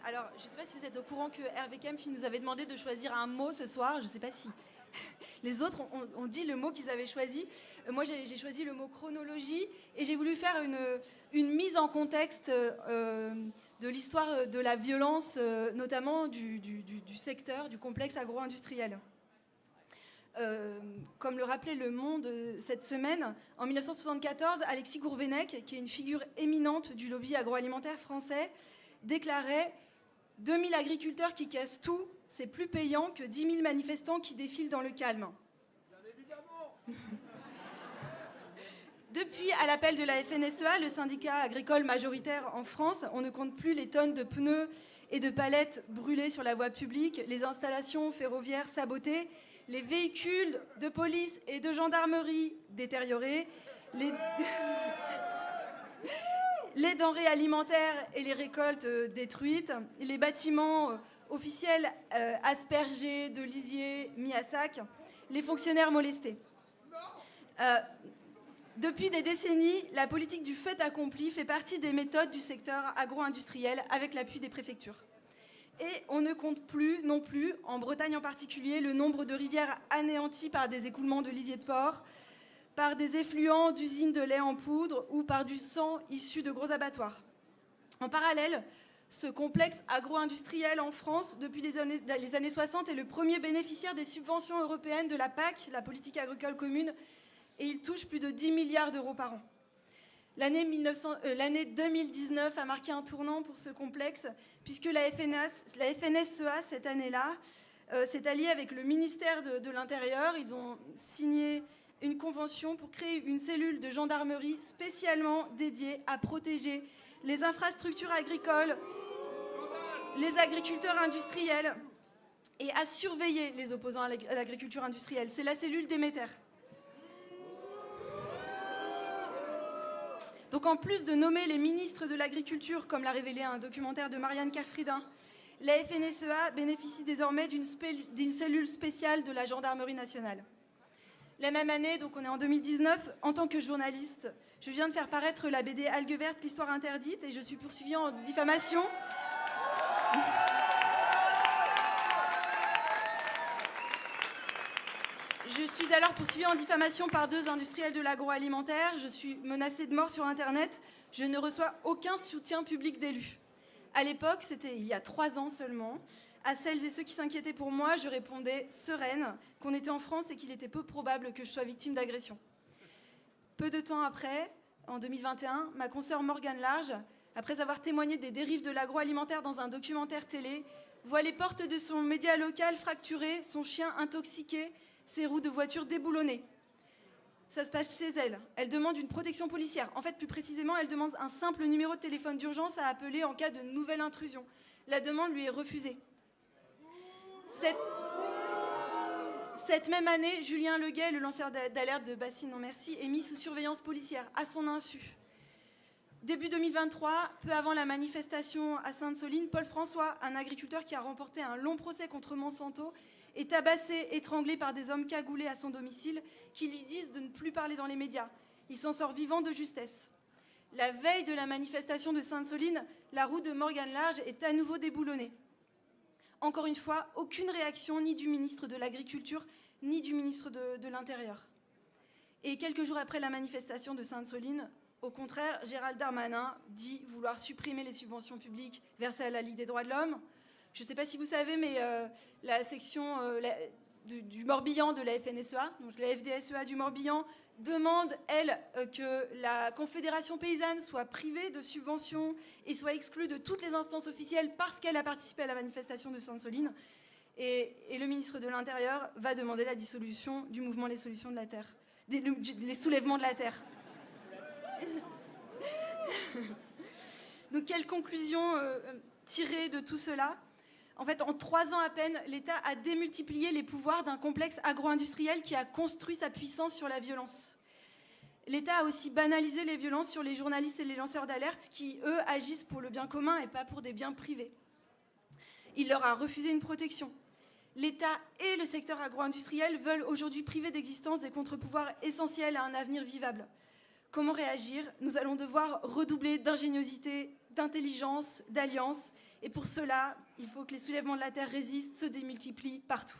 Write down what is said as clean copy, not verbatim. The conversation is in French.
Alors, je ne sais pas si vous êtes au courant que Hervé Kempf nous avait demandé de choisir un mot ce soir. Je ne sais pas si les autres ont dit le mot qu'ils avaient choisi. Moi, j'ai choisi le mot chronologie et j'ai voulu faire une mise en contexte de l'histoire de la violence, notamment du secteur, du complexe agro-industriel. Comme le rappelait Le Monde cette semaine, en 1974, Alexis Gourvenec, qui est une figure éminente du lobby agroalimentaire français, déclarait « 2000 agriculteurs qui cassent tout, c'est plus payant que 10 000 manifestants qui défilent dans le calme. » Depuis, à l'appel de la FNSEA, le syndicat agricole majoritaire en France, on ne compte plus les tonnes de pneus et de palettes brûlées sur la voie publique, les installations ferroviaires sabotées, les véhicules de police et de gendarmerie détériorés, les denrées alimentaires et les récoltes détruites, les bâtiments officiels aspergés de lisier mis à sac, les fonctionnaires molestés. Depuis des décennies, la politique du fait accompli fait partie des méthodes du secteur agro-industriel avec l'appui des préfectures. Et on ne compte plus non plus, en Bretagne en particulier, le nombre de rivières anéanties par des écoulements de lisiers de porc, par des effluents d'usines de lait en poudre ou par du sang issu de gros abattoirs. En parallèle, ce complexe agro-industriel en France, depuis les années 60, est le premier bénéficiaire des subventions européennes de la PAC, la politique agricole commune, et il touche plus de 10 milliards d'euros par an. L'année 2019 a marqué un tournant pour ce complexe, puisque la FNSEA, cette année-là, s'est alliée avec le ministère de l'Intérieur. Ils ont signé une convention pour créer une cellule de gendarmerie spécialement dédiée à protéger les infrastructures agricoles, les agriculteurs industriels et à surveiller les opposants à l'agriculture industrielle. C'est la cellule Déméter. Donc en plus de nommer les ministres de l'Agriculture, comme l'a révélé un documentaire de Marianne Carfridin, la FNSEA bénéficie désormais d'une cellule spéciale de la Gendarmerie nationale. La même année, donc on est en 2019, en tant que journaliste, je viens de faire paraître la BD Algues vertes, l'histoire interdite, et je suis poursuivie en diffamation. Je suis alors poursuivie en diffamation par 2 industriels de l'agroalimentaire. Je suis menacée de mort sur Internet. Je ne reçois aucun soutien public d'élus. À l'époque, c'était il y a 3 ans seulement, à celles et ceux qui s'inquiétaient pour moi, je répondais sereine qu'on était en France et qu'il était peu probable que je sois victime d'agression. Peu de temps après, en 2021, ma consoeur Morgane Large, après avoir témoigné des dérives de l'agroalimentaire dans un documentaire télé, voit les portes de son média local fracturées, son chien intoxiqué, ses roues de voiture déboulonnées. Ça se passe chez elle. Elle demande une protection policière. En fait, plus précisément, elle demande un simple numéro de téléphone d'urgence à appeler en cas de nouvelle intrusion. La demande lui est refusée. Cette même année, Julien Leguet, le lanceur d'alerte de Bassine Non Merci, est mis sous surveillance policière, à son insu. Début 2023, peu avant la manifestation à Sainte-Soline, Paul François, un agriculteur qui a remporté un long procès contre Monsanto, est tabassé, étranglé par des hommes cagoulés à son domicile qui lui disent de ne plus parler dans les médias. Il s'en sort vivant de justesse. La veille de la manifestation de Sainte-Soline, la roue de Morgane Large est à nouveau déboulonnée. Encore une fois, aucune réaction ni du ministre de l'Agriculture ni du ministre de l'Intérieur. Et quelques jours après la manifestation de Sainte-Soline, au contraire, Gérald Darmanin dit vouloir supprimer les subventions publiques versées à la Ligue des droits de l'homme. Je ne sais pas si vous savez, mais la section du Morbihan de la FNSEA, donc la FDSEA du Morbihan, demande, elle, que la Confédération paysanne soit privée de subventions et soit exclue de toutes les instances officielles parce qu'elle a participé à la manifestation de Sainte-Soline. Et le ministre de l'Intérieur va demander la dissolution du mouvement Les Solutions de la Terre, les soulèvements de la Terre. Donc, quelle conclusion tirer de tout cela ? En fait, en 3 ans à peine, l'État a démultiplié les pouvoirs d'un complexe agro-industriel qui a construit sa puissance sur la violence. L'État a aussi banalisé les violences sur les journalistes et les lanceurs d'alerte qui, eux, agissent pour le bien commun et pas pour des biens privés. Il leur a refusé une protection. L'État et le secteur agro-industriel veulent aujourd'hui priver d'existence des contre-pouvoirs essentiels à un avenir vivable. Comment réagir ? Nous allons devoir redoubler d'ingéniosité, d'intelligence, d'alliance. Et pour cela, il faut que les soulèvements de la terre résistent, se démultiplient partout.